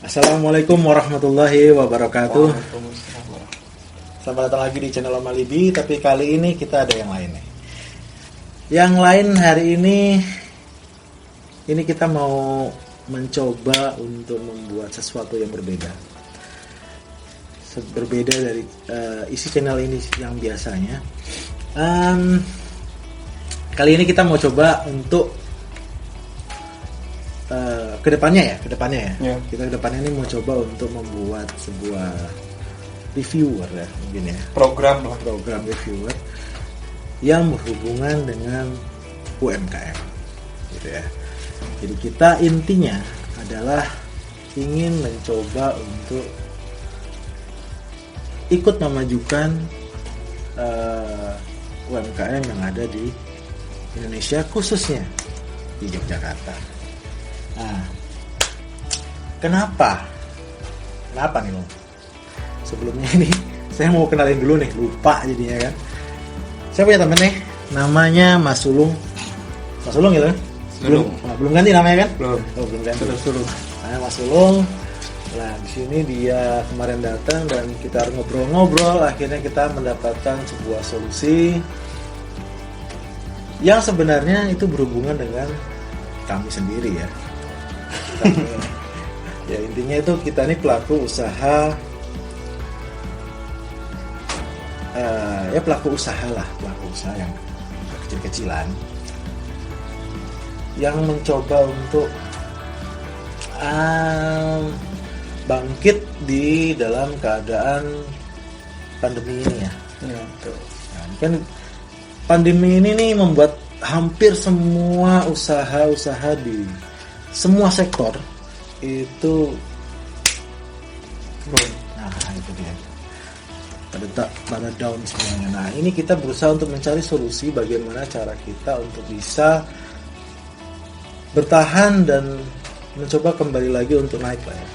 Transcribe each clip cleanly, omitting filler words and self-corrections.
Assalamualaikum warahmatullahi wabarakatuh. Waalaikumsalam. Selamat datang lagi di channel Om Alibi. Tapi kali ini kita ada yang lain nih. Yang lain hari ini kita mau mencoba untuk membuat sesuatu yang berbeda. Berbeda dari isi channel ini yang biasanya. Kali ini kita mau coba untuk kedepannya ya. Yeah. Kita kedepannya ini mau coba untuk membuat sebuah reviewer ya, mungkin ya. Program Reviewer yang berhubungan dengan UMKM, gitu ya. Jadi kita intinya adalah ingin mencoba untuk ikut memajukan UMKM yang ada di Indonesia, khususnya di Yogyakarta. Nah, kenapa nih Om? Sebelumnya ini saya mau kenalin dulu nih, lupa jadinya kan. Saya punya temen nih, namanya Mas Sulung. Mas Sulung gitu kan? Belum ganti namanya kan? Belum ganti. Sulung. Nah, Mas Sulung. Nah, di sini dia kemarin datang dan kita ngobrol-ngobrol, akhirnya kita mendapatkan sebuah solusi yang sebenarnya itu berhubungan dengan kami sendiri ya. Ya intinya itu kita ini pelaku usaha pelaku usaha yang kecil-kecilan yang mencoba untuk bangkit di dalam keadaan pandemi ini ya. Kan pandemi ini nih membuat hampir semua usaha-usaha di semua sektor itu itu dia pada down semuanya. Nah, ini kita berusaha untuk mencari solusi bagaimana cara kita untuk bisa bertahan dan mencoba kembali lagi untuk naik lah ya.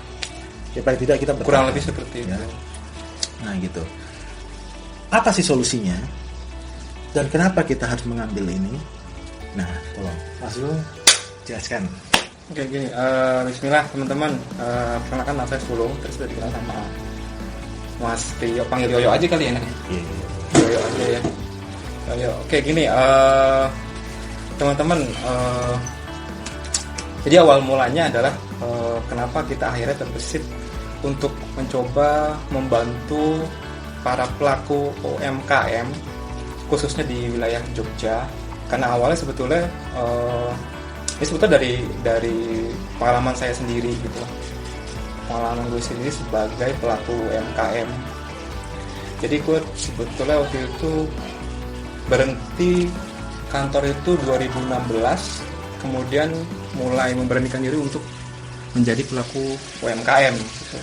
Ya paling tidak kita bertahan. Kurang lebih seperti itu. Nah, gitu. Apa sih solusinya? Dan kenapa kita harus mengambil ini? Nah, tolong Mas Sulung jelaskan. Oke, gini. Bismillah teman-teman. Perkenalkan nama saya Sulung. Terus sudah dikenal sama Mas Tio. Panggil Yoyo aja kali ya. Yoyo aja ya. Yoyo. Oke, gini. Teman-teman. Jadi awal mulanya adalah kenapa kita akhirnya terbesit untuk mencoba membantu para pelaku UMKM khususnya di wilayah Jogja. Karena awalnya sebetulnya ini sebetulnya dari pengalaman saya sendiri gitu. Pengalaman gue sendiri sebagai pelaku UMKM. Jadi gue sebetulnya waktu itu berhenti kantor itu 2016, kemudian mulai memberanikan diri untuk menjadi pelaku UMKM gitu.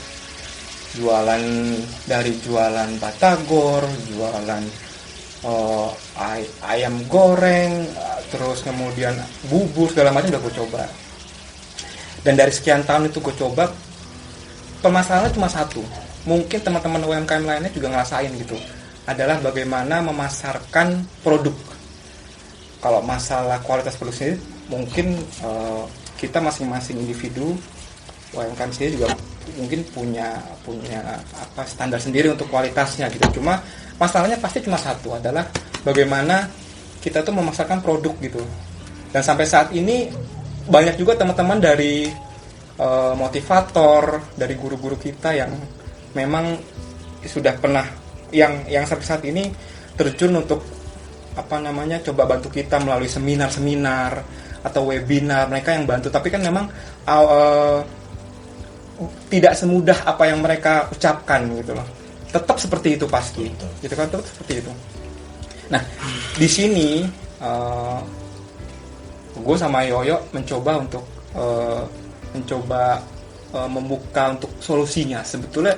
Jualan batagor, jualan ayam goreng, terus kemudian bubur segala macam udah gue coba. Dan dari sekian tahun itu gue coba, permasalahannya cuma satu. Mungkin teman-teman UMKM lainnya juga ngerasain gitu. Adalah bagaimana memasarkan produk. Kalau masalah kualitas produk sendiri, mungkin kita masing-masing individu UMKM sendiri juga mungkin punya standar sendiri untuk kualitasnya gitu. Cuma masalahnya pasti cuma satu, adalah bagaimana kita tuh memasarkan produk gitu. Dan sampai saat ini banyak juga teman-teman dari motivator, dari guru-guru kita yang memang sudah pernah yang sampai saat ini terjun untuk coba bantu kita melalui seminar-seminar atau webinar. Mereka yang bantu, tapi kan memang tidak semudah apa yang mereka ucapkan gitu loh. Tetap seperti itu pasti, gitu kan, tetap seperti itu. Nah, di sini gue sama Yoyo mencoba untuk membuka untuk solusinya. Sebetulnya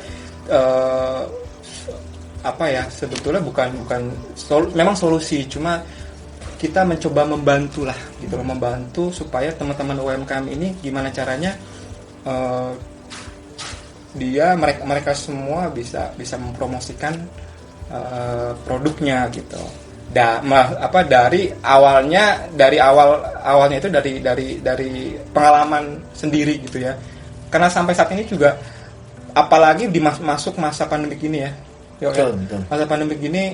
sebetulnya bukan memang solusi, cuma kita mencoba membantu lah gitu loh, membantu supaya teman-teman UMKM ini gimana caranya mereka semua bisa mempromosikan produknya gitu. Dari awalnya itu dari pengalaman sendiri gitu ya. karena sampai saat ini juga, apalagi masuk masa pandemi ini ya. Betul, betul. Masa pandemi ini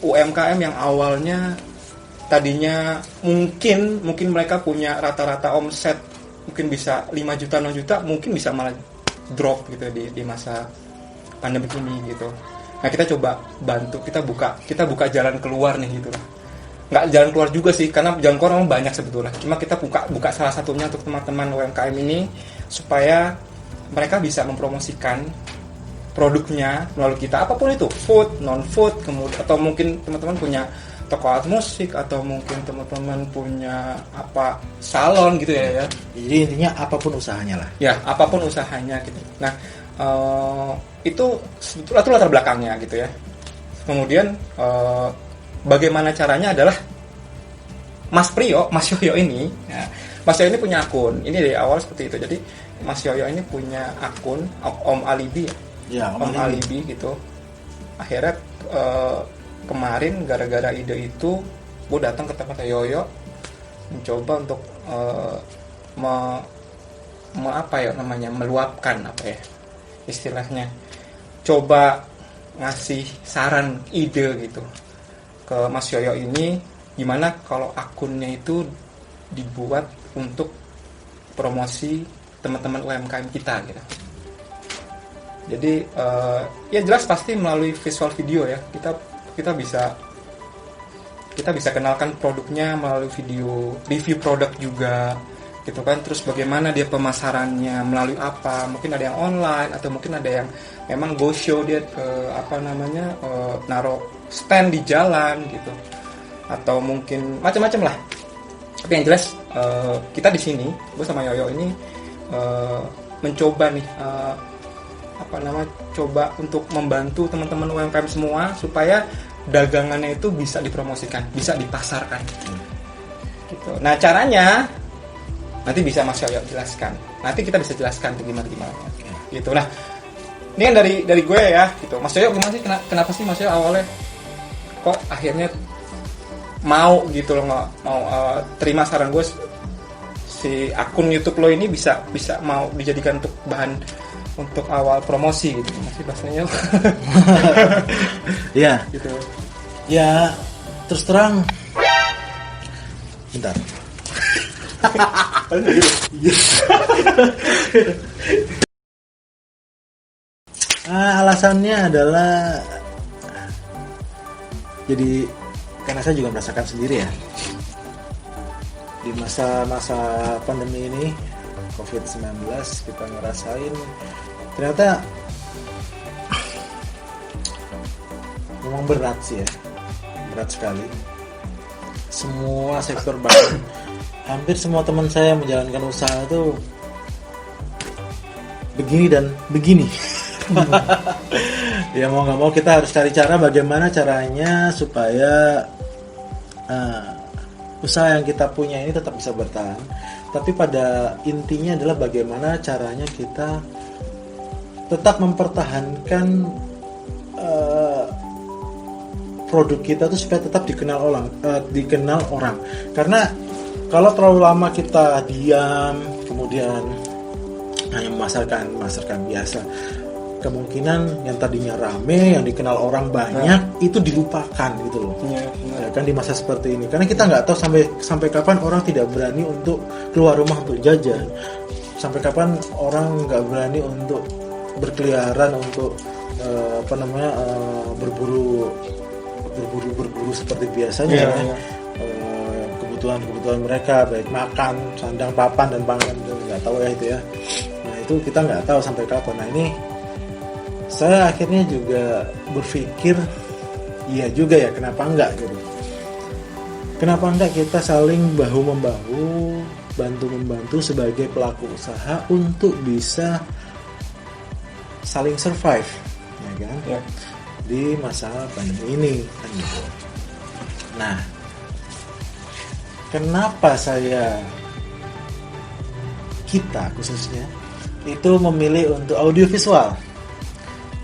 UMKM yang awalnya tadinya mungkin mereka punya rata-rata omset mungkin bisa 5 juta 6 juta, mungkin bisa malah drop gitu di masa pandemi ini gitu. Nah, kita coba bantu, kita buka jalan keluar nih gitu lah. Nggak jalan keluar juga sih, karena jalan keluar memang banyak sebetulnya. Cuma kita buka salah satunya untuk teman-teman UMKM ini supaya mereka bisa mempromosikan produknya melalui kita, apapun itu, food, non food, kemudian atau mungkin teman-teman punya toko alat musik, atau mungkin teman-teman punya salon gitu ya. Jadi intinya apapun usahanya lah. Ya, apapun usahanya gitu. Nah, itu latar belakangnya gitu ya. Kemudian bagaimana caranya adalah Mas Yoyo ini, ya, Mas Yoyo ini punya akun. Ini dari awal seperti itu. Jadi Mas Yoyo ini punya akun Om Alibi. Ya, Om Alibi gitu. Akhirnya kemarin gara-gara ide itu, gue datang ke tempat Yoyo, mencoba untuk meluapkan istilahnya, coba ngasih saran ide gitu ke Mas Yoyo ini, gimana kalau akunnya itu dibuat untuk promosi teman-teman UMKM kita gitu. Jadi ya jelas pasti melalui visual video ya, kita bisa kenalkan produknya melalui video, review produk juga gitu kan. Terus bagaimana dia pemasarannya, melalui apa, mungkin ada yang online atau mungkin ada yang memang go show, dia naruh stand di jalan gitu, atau mungkin macam-macam lah. Tapi yang jelas kita di sini, gue sama Yoyo ini mencoba nih coba untuk membantu teman-teman UMKM semua supaya dagangannya itu bisa dipromosikan, bisa dipasarkan. Gitu. Nah, caranya nanti bisa Mas Yoyo jelaskan. Nanti kita bisa jelaskan gimana. Gitu. Nah, ini kan dari gue ya, gitu. Mas Yoyo gimana sih, kenapa sih Mas Yoyo awalnya kok akhirnya mau gitu loh, mau terima saran gue, si akun YouTube lo ini bisa mau dijadikan untuk bahan untuk awal promosi gitu, masih bahasanya. Ya, gitu. Ya, terus terang. Bentar. Alasannya adalah, jadi karena saya juga merasakan sendiri ya, di masa-masa pandemi ini COVID-19 kita ngerasain ternyata memang berat sih ya, berat sekali. Semua sektor, bahkan hampir semua teman saya yang menjalankan usaha itu begini dan begini. Ya mau nggak mau kita harus cari cara bagaimana caranya supaya usaha yang kita punya ini tetap bisa bertahan. Tapi pada intinya adalah bagaimana caranya kita tetap mempertahankan produk kita tuh supaya tetap dikenal orang. Karena kalau terlalu lama kita diam, kemudian hanya memasarkan biasa, kemungkinan yang tadinya rame, yang dikenal orang banyak, itu dilupakan gitu loh. Ya kan, di masa seperti ini, karena kita nggak tahu sampai kapan orang tidak berani untuk keluar rumah untuk jajan, sampai kapan orang nggak berani untuk berkeliaran untuk berburu seperti biasanya. Kebutuhan mereka, baik makan, sandang, papan, dan pangan, nggak tahu ya itu ya. Nah itu kita nggak tahu sampai kapan. Nah ini saya akhirnya juga berpikir, iya juga ya, kenapa enggak gitu. Kenapa enggak kita saling bahu-membahu, bantu-membantu sebagai pelaku usaha untuk bisa saling survive, ya kan? Ya. Di masa pandemi ini kan gitu. Nah, kenapa kita khususnya itu memilih untuk audiovisual,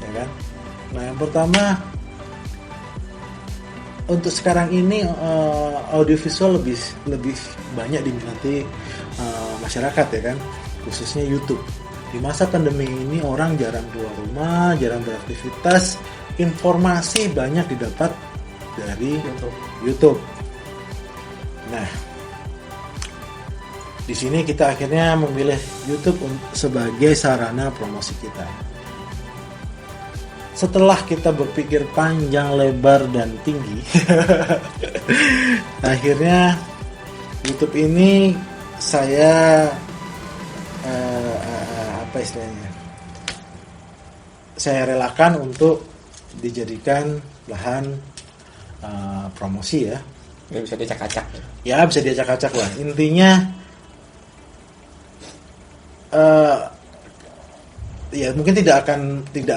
ya kan? Nah, yang pertama, untuk sekarang ini audiovisual lebih banyak diminati masyarakat, ya kan, khususnya YouTube. Di masa pandemi ini orang jarang keluar rumah, jarang beraktivitas, informasi banyak didapat dari YouTube. Nah, di sini kita akhirnya memilih YouTube sebagai sarana promosi kita. Setelah kita berpikir panjang, lebar, dan tinggi, akhirnya YouTube ini saya apa istilahnya? Saya relakan untuk dijadikan lahan promosi ya. Ya bisa diacak-acak. Ya bisa diacak-acak lah. Intinya ya mungkin tidak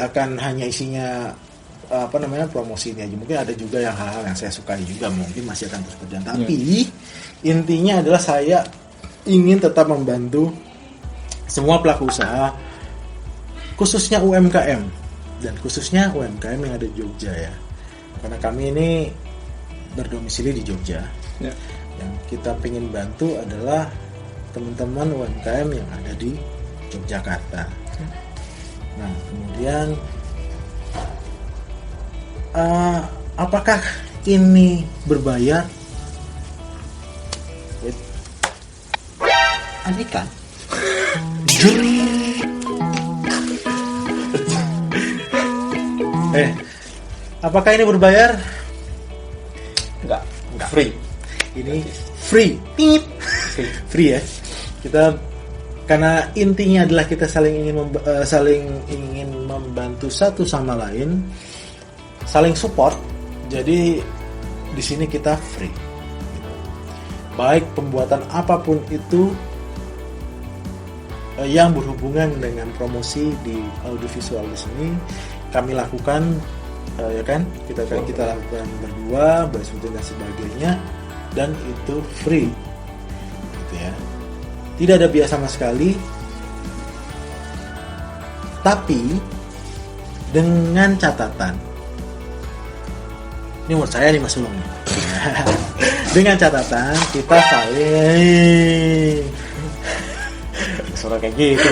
akan hanya isinya promosi ini aja. Mungkin ada juga yang hal-hal yang saya sukai juga, mungkin masih akan terus berjalan. Tapi intinya adalah saya ingin tetap membantu semua pelaku usaha, khususnya UMKM dan khususnya UMKM yang ada di Jogja ya. Karena kami ini berdomisili di Jogja. Ya. Yang kita ingin bantu adalah teman-teman UMKM yang ada di Yogyakarta. Nah, kemudian apakah ini berbayar? Ada ikan. Apakah ini berbayar? Enggak. Free. Ini free. Free ya. Kita karena intinya adalah kita saling ingin membantu satu sama lain, saling support. Jadi di sini kita free. Baik pembuatan apapun itu yang berhubungan dengan promosi di audiovisual di sini kami lakukan, ya kan? Kita lakukan berdua, bersyuting dan sebagainya, dan itu free, gitu ya. Tidak ada biaya sama sekali, tapi dengan catatan. Ini menurut saya nih Mas Ulung. Dengan catatan kita saling suara kayak gitu.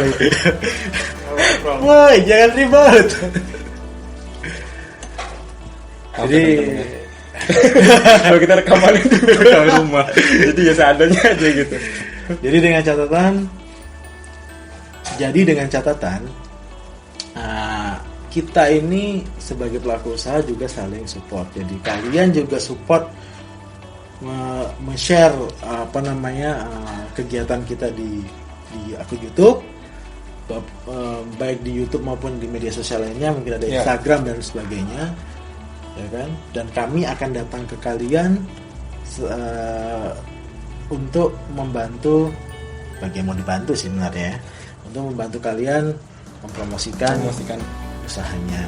Woi, jangan ribet. Jadi kalau kita rekaman itu di rumah, jadi ya seadanya aja gitu. Jadi dengan catatan kita ini sebagai pelaku usaha juga saling support. Jadi kalian juga support share kegiatan kita di akun YouTube, baik di YouTube maupun di media sosial lainnya, mungkin ada Instagram dan sebagainya, ya kan? Dan kami akan datang ke kalian untuk membantu, bagi yang mau dibantu sih sebenarnya, untuk membantu kalian mempromosikan usahanya,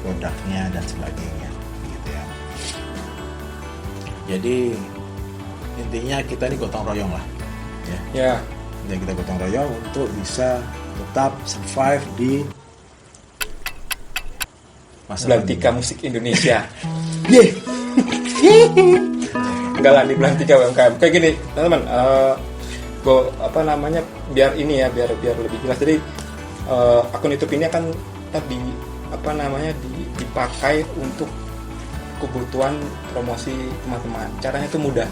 produknya dan sebagainya, gitu ya. Jadi intinya kita ini gotong royong lah, ya. Dan kita gotong royong untuk bisa tetap survive di masa Belantika musik Indonesia. Yeay. Enggak lah, di Belantika UMKM. Kayak gini, teman-teman, biar lebih jelas. Jadi akun YouTube ini akan dipakai untuk kebutuhan promosi teman-teman. Caranya itu mudah.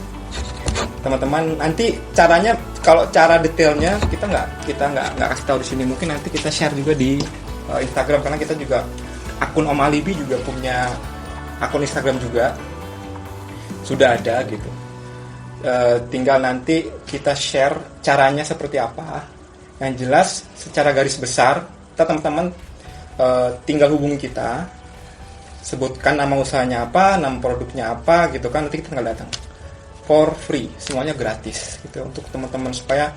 Teman-teman, nanti caranya, kalau cara detailnya kita nggak kasih tahu di sini. Mungkin nanti kita share juga di Instagram, karena kita juga akun Om Alibi juga punya akun Instagram juga, sudah ada gitu. Tinggal nanti kita share caranya seperti apa. Yang jelas secara garis besar, teman-teman tinggal hubungi kita, sebutkan nama usahanya apa, nama produknya apa gitu kan, nanti kita tinggal datang for free, semuanya gratis gitu untuk teman-teman, supaya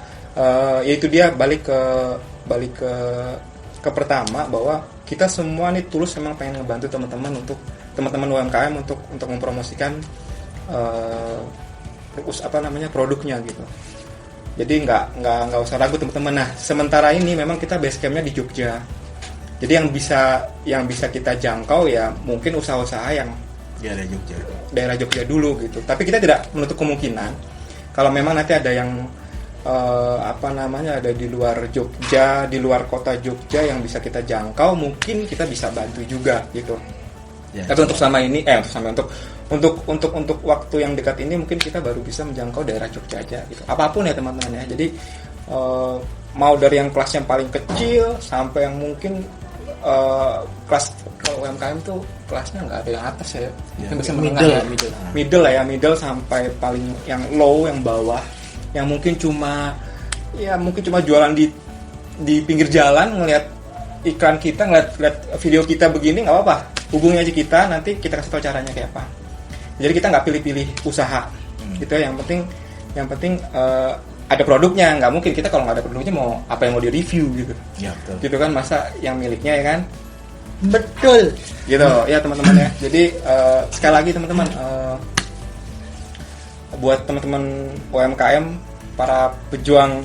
yaitu dia balik ke pertama, bahwa kita semua nih tulus memang pengen ngebantu teman-teman, untuk teman-teman UMKM untuk mempromosikan produknya gitu. Jadi nggak usah ragu teman-teman. Nah, sementara ini memang kita base campnya di Jogja. Jadi yang bisa kita jangkau ya mungkin usaha-usaha yang daerah Jogja dulu gitu. Tapi kita tidak menutup kemungkinan kalau memang nanti ada yang apa namanya, ada di luar Jogja, di luar kota Jogja yang bisa kita jangkau, mungkin kita bisa bantu juga gitu. Ya. Tapi untuk selama ini untuk waktu yang dekat ini mungkin kita baru bisa menjangkau daerah Jogja aja gitu. Apapun ya teman-teman ya. Jadi mau dari yang kelas yang paling kecil sampai yang mungkin kelas, kalau UMKM tuh kelasnya nggak ada yang atas ya. Yang bisa menengah ya, middle lah ya, middle sampai paling yang low, yang bawah, yang mungkin cuma jualan di pinggir jalan, ngelihat iklan kita, ngeliat video kita begini, nggak apa-apa, hubungi aja kita, nanti kita kasih tahu caranya kayak apa. Jadi kita nggak pilih-pilih usaha gitu ya. Yang penting ada produknya. Nggak mungkin kita kalau nggak ada produknya mau apa yang mau di review gitu. Ya, betul. Gitu kan, masa yang miliknya ya kan. Betul. Gitu ya teman-teman ya. Jadi sekali lagi teman-teman, buat teman-teman UMKM, para pejuang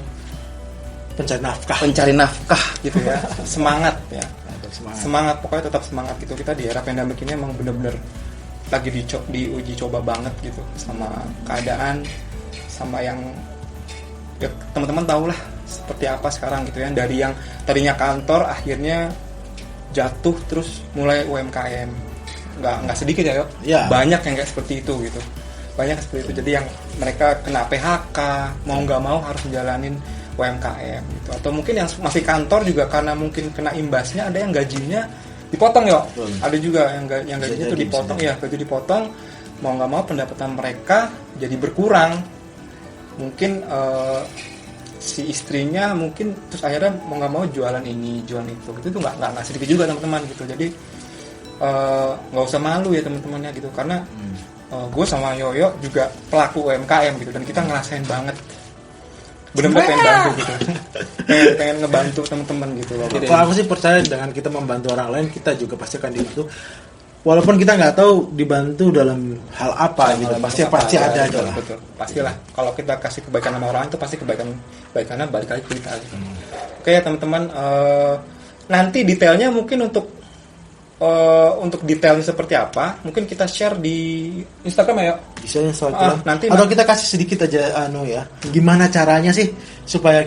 pencari nafkah gitu ya, semangat ya, semangat pokoknya tetap semangat gitu. Kita di era pandemik ini emang bener-bener lagi diuji coba banget gitu sama keadaan, sama yang ya, teman-teman tahu lah seperti apa sekarang gitu ya. Dari yang tadinya kantor akhirnya jatuh terus mulai UMKM, nggak sedikit ya, yuk. Ya. Banyak yang kayak seperti itu gitu, banyak seperti itu. Jadi yang mereka kena PHK mau nggak mau harus menjalanin UMKM gitu. Atau mungkin yang masih kantor juga karena mungkin kena imbasnya, ada yang gajinya dipotong ya. Ada juga yang gajinya itu dipotong ya, gaji dipotong, mau nggak mau pendapatan mereka jadi berkurang. Mungkin si istrinya mungkin terus akhirnya mau nggak mau jualan ini jualan itu tuh nggak sedikit juga teman-teman gitu. Jadi nggak usah malu ya teman-temannya gitu, karena gue sama Yoyo juga pelaku UMKM gitu, dan kita ngerasain banget benar-benar pengen bantu gitu, pengen ngebantu teman-teman gitu loh. Kalau aku sih percaya dengan kita membantu orang lain, kita juga pasti akan dibantu. Walaupun kita nggak tahu dibantu dalam hal apa gitu, pasti ada aja lah. Betul, pastilah. Kalau kita kasih kebaikan sama orang itu pasti kebaikannya balik lagi ke kita. Gitu. Oke ya teman-teman, nanti detailnya mungkin untuk detailnya seperti apa, mungkin kita share di Instagram ya. Bisa Instagram. Nanti atau kita kasih sedikit aja ya. Gimana caranya sih supaya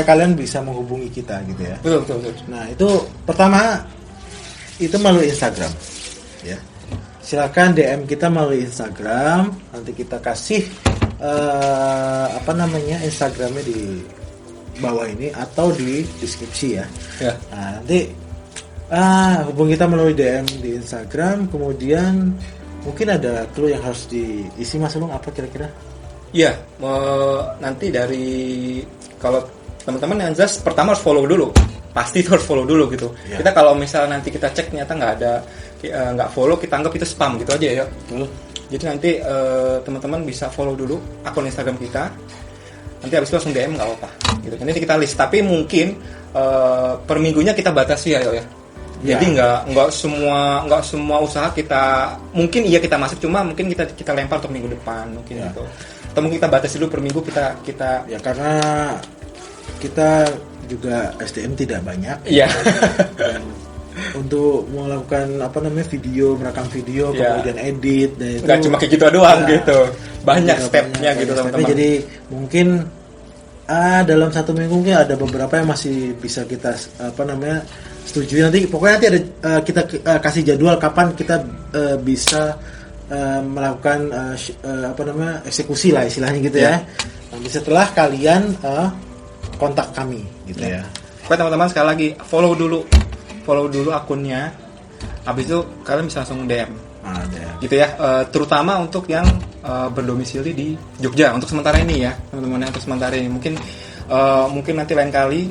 kalian bisa menghubungi kita gitu ya. Betul. Nah, itu pertama itu melalui Instagram. Ya. Silakan DM kita melalui Instagram, nanti kita kasih Instagramnya di bawah ini atau di deskripsi ya. Nah, nanti hubungi kita melalui DM di Instagram, kemudian mungkin ada clue yang harus diisi Mas Ulung, apa kira-kira? Iya, nanti kalau teman-teman yang jelas pertama harus follow dulu, pasti harus follow dulu gitu. Ya. Kita kalau misal nanti kita cek ternyata nggak follow, kita anggap itu spam gitu aja ya. Jadi nanti teman-teman bisa follow dulu akun Instagram kita, nanti habis itu langsung DM nggak apa-apa gitu. Nanti kita list, tapi mungkin per minggunya kita batasi ya. Jadi nggak semua usaha kita, mungkin iya kita masuk, cuma mungkin kita lempar untuk minggu depan mungkin gitu. Atau mungkin kita batasi dulu per minggu kita ya, karena kita juga SDM tidak banyak. Iya. Dan untuk melakukan video, merekam video, kemudian edit, dan itu nggak cuma kayak gitu doang gitu. Banyak stepnya gitu teman-teman. Jadi mungkin dalam satu minggu mungkin ada beberapa yang masih bisa kita setujui. Pokoknya nanti ada kita kasih jadwal kapan kita bisa melakukan eksekusi lah istilahnya gitu ya. Nanti setelah kalian kontak kami gitu ya. Oke teman-teman, sekali lagi follow dulu akunnya, habis itu kalian bisa langsung DM. Gitu ya, terutama untuk yang berdomisili di Jogja untuk sementara ini ya teman-teman. Untuk sementara ini mungkin nanti lain kali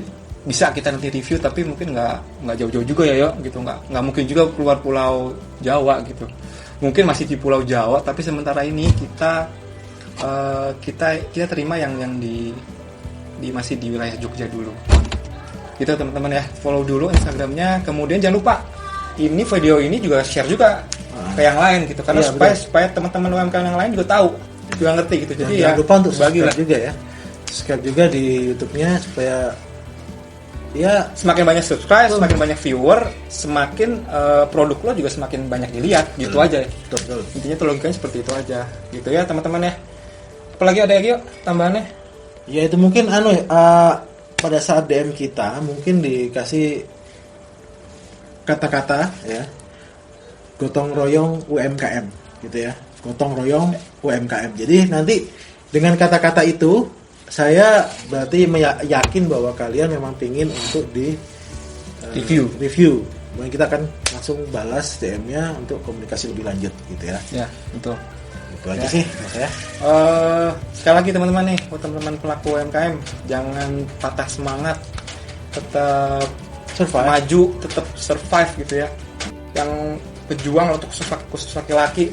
bisa kita nanti review, tapi mungkin nggak jauh-jauh juga ya gitu, nggak mungkin juga keluar pulau Jawa gitu, mungkin masih di pulau Jawa, tapi sementara ini kita terima yang di masih di wilayah Jogja dulu gitu teman-teman ya. Follow dulu Instagramnya, kemudian jangan lupa ini video ini juga share juga ke yang lain gitu, karena supaya teman-teman UMKM yang lain juga tahu, juga ngerti gitu. Jadi jangan lupa untuk subscribe juga ya, subscribe juga di YouTube-nya supaya ya semakin banyak subscribe, semakin banyak viewer, semakin produk lo juga semakin banyak dilihat gitu aja. Intinya tuh logikanya seperti itu aja gitu ya teman-teman ya. Apalagi ada lagi yuk tambahannya? Ya itu mungkin pada saat DM kita mungkin dikasih kata-kata ya, gotong royong UMKM gitu ya, gotong royong UMKM. Jadi nanti dengan kata-kata itu saya berarti yakin bahwa kalian memang pingin untuk di review. Kemudian kita akan langsung balas DM-nya untuk komunikasi lebih lanjut gitu ya. Ya, betul. Itu aja sih mas ya. Sekali lagi teman-teman nih, buat teman-teman pelaku UMKM, jangan patah semangat, tetap Survive. maju, tetap survive gitu ya. Yang pejuang untuk khusus laki-laki,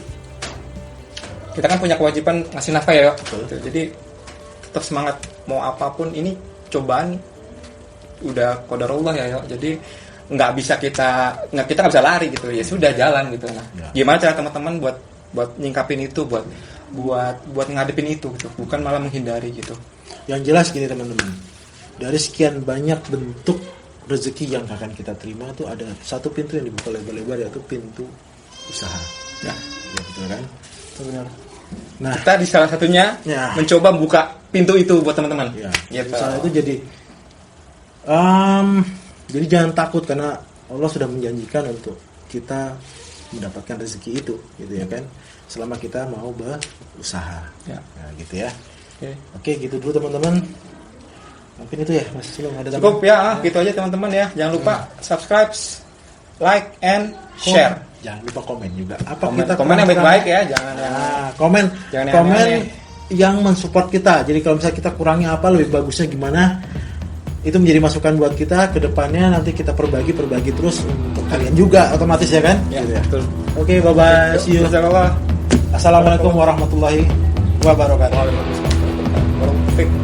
kita kan punya kewajiban ngasih nafkah ya. Gitu. Jadi tetap semangat, mau apapun ini cobaan udah qadarullah ya. Jadi nggak bisa kita nggak bisa lari gitu, ya sudah jalan gitu. Nah, gimana cara teman-teman buat nyingkapin itu, buat ngadepin itu gitu, bukan malah menghindari gitu. Yang jelas gini teman-teman, dari sekian banyak bentuk rezeki yang akan kita terima tuh ada satu pintu yang dibuka lebar-lebar, yaitu pintu usaha. Ya betul kan? Benar. Nah, Kita di salah satunya mencoba buka pintu itu buat teman-teman. Ya, Gitu. usaha itu jadi jangan takut, karena Allah sudah menjanjikan untuk kita mendapatkan rezeki itu, gitu ya kan? Selama kita mau berusaha. Ya. Nah, gitu ya. Oke. Gitu dulu teman-teman. Mungkin itu ya, Mas Sulung, ada Cukup ya, gitu aja teman-teman ya. Jangan lupa subscribe, like, and share. Jangan lupa komen juga. Komen yang baik-baik ya, jangan komen jangan yang komen aneh-aneh. yang mensupport kita. Jadi kalau misalnya kita kurangnya apa, lebih bagusnya gimana, itu menjadi masukan buat kita ke depannya. Nanti kita perbagi terus untuk kalian juga otomatis ya kan? Ya, Gitu ya. betul. Oke, bye bye. See you. Assalamualaikum Assalamualaikum warahmatullahi wabarakatuh. warahmatullahi wabarakatuh.